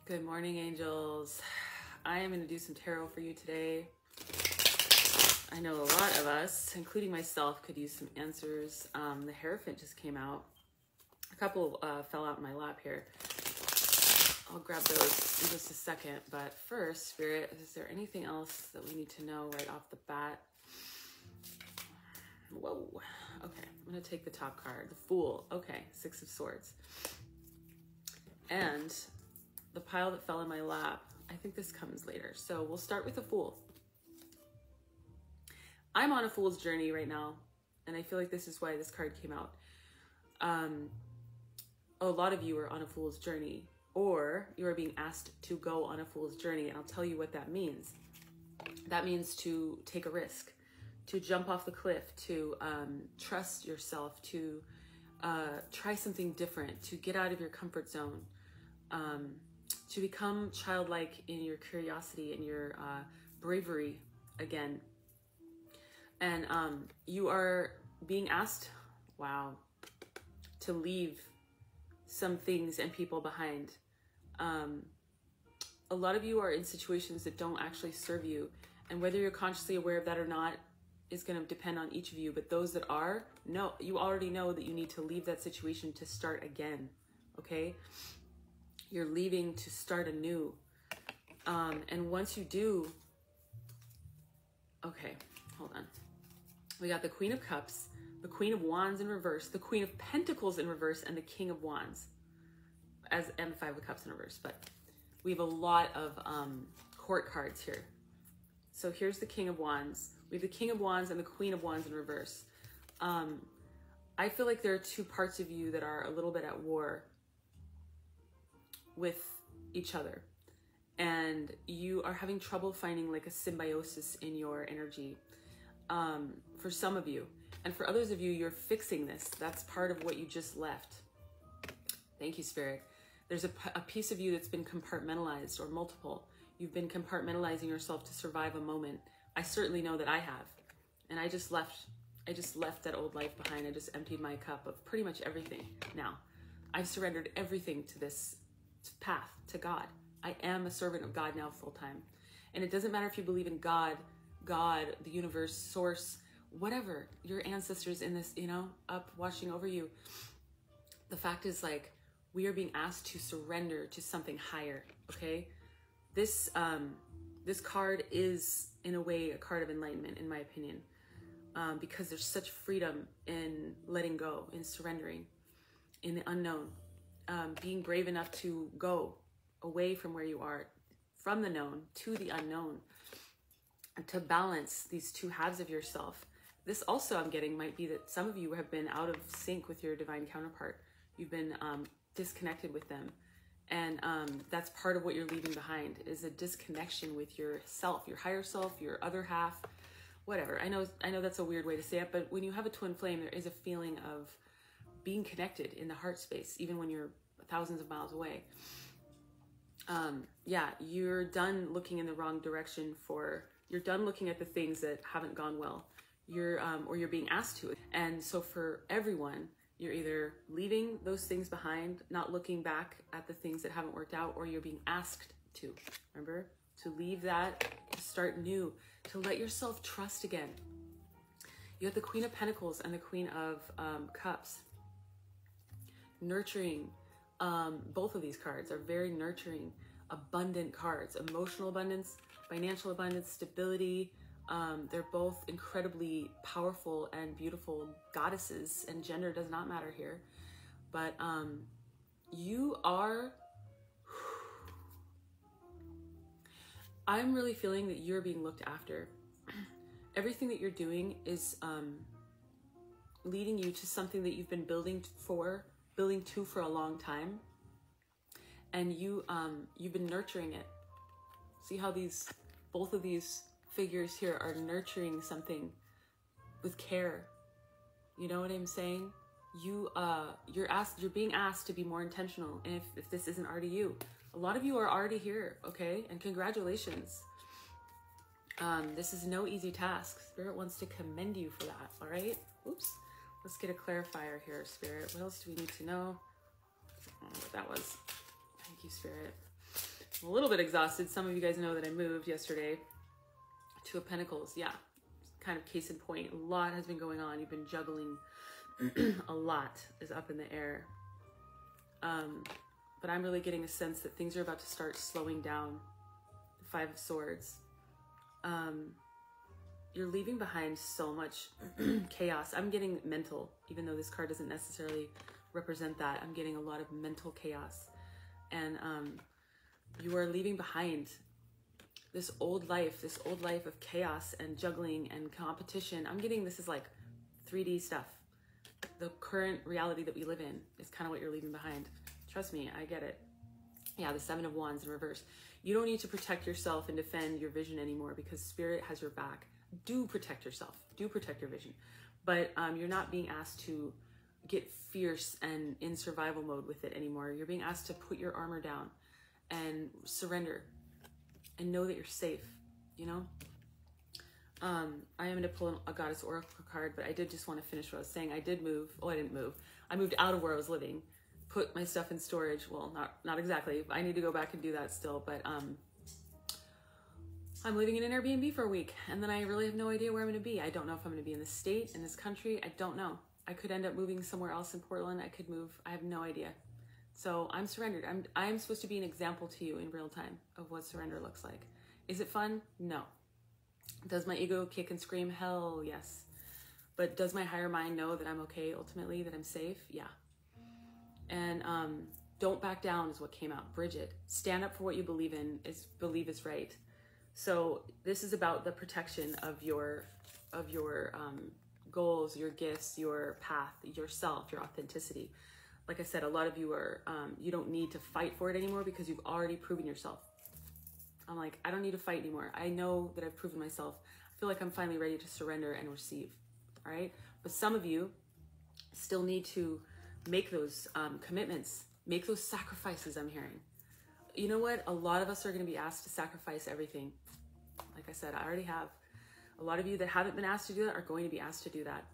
Good morning, angels. I am going to do some tarot for you today. I know a lot of us, including myself, could use some answers. The Hierophant just came out. A couple fell out in my lap here. I'll grab those in just a second. But first, Spirit, is there anything else that we need to know right off the bat? Whoa. Okay, I'm going to take the top card. The Fool. Okay, Six of Swords. And the pile that fell in my lap, I think this comes later. So we'll start with the Fool. I'm on a fool's journey right now, and I feel like this is why this card came out. A lot of you are on a fool's journey, or you are being asked to go on a fool's journey, and I'll tell you what that means. That means to take a risk, to jump off the cliff, to trust yourself, to try something different, to get out of your comfort zone, to become childlike in your curiosity and your bravery again. And you are being asked, wow, to leave some things and people behind. A lot of you are in situations that don't actually serve you. And whether you're consciously aware of that or not is going to depend on each of you. But those that are, no, you already know that you need to leave that situation to start again, okay? You're leaving to start anew. And once you do, okay, hold on. We got the Queen of Cups, the Queen of Wands in reverse, the Queen of Pentacles in reverse, and the King of Wands, and the Five of Cups in reverse. But we have a lot of court cards here. So here's the King of Wands. We have the King of Wands and the Queen of Wands in reverse. I feel like there are two parts of you that are a little bit at war with each other. And you are having trouble finding like a symbiosis in your energy. For some of you. And for others of you, you're fixing this. That's part of what you just left. Thank you, Spirit. There's a piece of you that's been compartmentalized, or multiple. You've been compartmentalizing yourself to survive a moment. I certainly know that I have. And I just left that old life behind. I just emptied my cup of pretty much everything. Now, I've surrendered everything to this path, to God. I am a servant of God now full time. And it doesn't matter if you believe in God, the universe, source, whatever, your ancestors in this, up watching over you. The fact is, like, we are being asked to surrender to something higher, okay? This card is, in a way, a card of enlightenment, in my opinion, because there's such freedom in letting go, in surrendering, in the unknown, being brave enough to go away from where you are, from the known to the unknown, to balance these two halves of yourself. This also, I'm getting, might be that some of you have been out of sync with your divine counterpart. You've been disconnected with them. And that's part of what you're leaving behind, is a disconnection with yourself, your higher self, your other half, whatever. I know that's a weird way to say it, but when you have a twin flame, there is a feeling of being connected in the heart space, even when you're thousands of miles away. Yeah, you're done looking in the wrong direction you're done looking at the things that haven't gone well. Or you're being asked to. And so for everyone, you're either leaving those things behind, not looking back at the things that haven't worked out, or you're being asked to, remember? To leave that, to start new, to let yourself trust again. You have the Queen of Pentacles and the Queen of Cups. Nurturing. Both of these cards are very nurturing, abundant cards. Emotional abundance, financial abundance, stability. They're both incredibly powerful and beautiful goddesses, and gender does not matter here. But you are... I'm really feeling that you're being looked after. Everything that you're doing is leading you to something that you've been building to for a long time. And you've been nurturing it. See how both of these figures here are nurturing something with care. You know what I'm saying? You're being asked to be more intentional. And if this isn't already you, a lot of you are already here, okay? And congratulations. This is no easy task. Spirit wants to commend you for that, all right? Oops. Let's get a clarifier here, Spirit. What else do we need to know? I don't know what that was. Thank you, Spirit. a little bit exhausted. Some of you guys know that I moved yesterday. Two of Pentacles, yeah. Kind of case in point. A lot has been going on. You've been juggling. A lot is up in the air. But I'm really getting a sense that things are about to start slowing down. The Five of Swords. You're leaving behind so much chaos. I'm getting mental, even though this card doesn't necessarily represent that. I'm getting a lot of mental chaos. And you are leaving behind this old life of chaos and juggling and competition. I'm getting this is like 3D stuff. The current reality that we live in is kind of what you're leaving behind. Trust me, I get it. Yeah, the Seven of Wands in reverse. You don't need to protect yourself and defend your vision anymore because Spirit has your back. Do protect yourself. Do protect your vision. But you're not being asked to get fierce and in survival mode with it anymore. You're being asked to put your armor down and surrender and know that you're safe, you know? I am going to pull a Goddess Oracle card, but I did just want to finish what I was saying. I did move. Oh, I didn't move. I moved out of where I was living, put my stuff in storage. Well, not exactly. I need to go back and do that still, but I'm living in an Airbnb for a week, and then I really have no idea where I'm going to be. I don't know if I'm going to be in this state, in this country. I don't know. I could end up moving somewhere else in Portland. I could move. I have no idea. So I'm surrendered. I'm supposed to be an example to you in real time of what surrender looks like. Is it fun? No. Does my ego kick and scream? Hell yes. But does my higher mind know that I'm okay ultimately, that I'm safe? Yeah. And don't back down is what came out. Bridget, stand up for what you believe in, believe is right. So this is about the protection of your goals, your gifts, your path, yourself, your authenticity. Like I said, a lot of you are, you don't need to fight for it anymore because you've already proven yourself. I'm like, I don't need to fight anymore. I know that I've proven myself. I feel like I'm finally ready to surrender and receive, all right? But some of you still need to make those commitments, make those sacrifices, I'm hearing. You know what? A lot of us are going to be asked to sacrifice everything. Like I said, I already have. A lot of you that haven't been asked to do that are going to be asked to do that.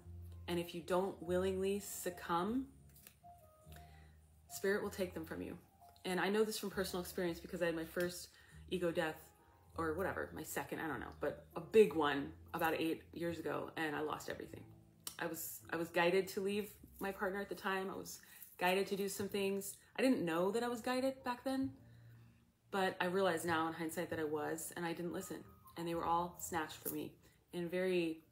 And if you don't willingly succumb, Spirit will take them from you. And I know this from personal experience because I had my first ego death, or whatever, my second, I don't know, but a big one about 8 years ago, and I lost everything. I was guided to leave my partner at the time. I was guided to do some things. I didn't know that I was guided back then, but I realize now in hindsight that I was, and I didn't listen. And they were all snatched from me in very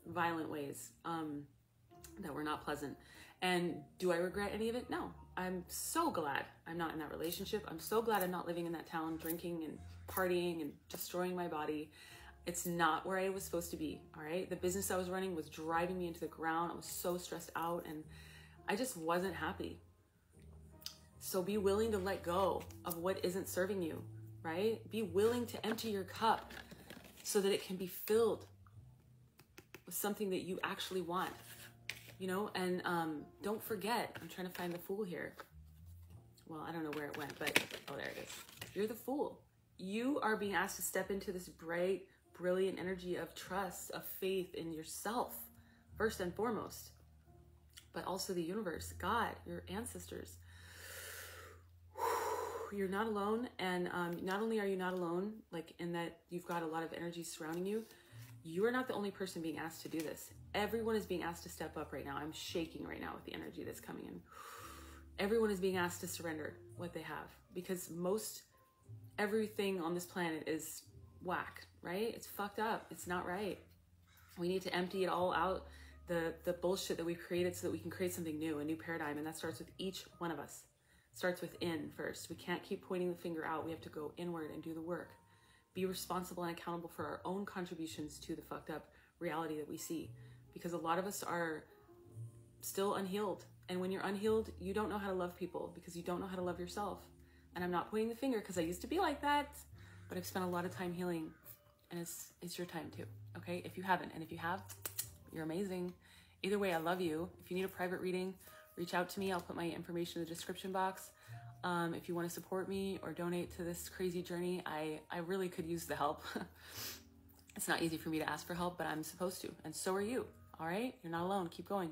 violent ways that were not pleasant. And do I regret any of it? No. I'm so glad I'm not in that relationship. I'm so glad I'm not living in that town, drinking and partying and destroying my body. It's not where I was supposed to be, all right? The business I was running was driving me into the ground. I was so stressed out and I just wasn't happy. So be willing to let go of what isn't serving you, right? Be willing to empty your cup so that it can be filled with something that you actually want. You know, and don't forget, I'm trying to find the Fool here. Well, I don't know where it went, but, oh, there it is. You're the Fool. You are being asked to step into this bright, brilliant energy of trust, of faith in yourself, first and foremost, but also the universe, God, your ancestors. You're not alone, and not only are you not alone, like in that you've got a lot of energy surrounding you, you are not the only person being asked to do this. Everyone is being asked to step up right now. I'm shaking right now with the energy that's coming in. Everyone is being asked to surrender what they have because everything on this planet is whack, right? It's fucked up. It's not right. We need to empty it all out, the bullshit that we've created so that we can create something new, a new paradigm. And that starts with each one of us. It starts within first. We can't keep pointing the finger out. We have to go inward and do the work. Be responsible and accountable for our own contributions to the fucked up reality that we see. Because a lot of us are still unhealed. And when you're unhealed, you don't know how to love people because you don't know how to love yourself. And I'm not pointing the finger because I used to be like that, but I've spent a lot of time healing and it's your time too. Okay. If you haven't, and if you have, you're amazing. Either way, I love you. If you need a private reading, reach out to me. I'll put my information in the description box. If you want to support me or donate to this crazy journey, I really could use the help. It's not easy for me to ask for help, but I'm supposed to. And so are you. All right? You're not alone. Keep going.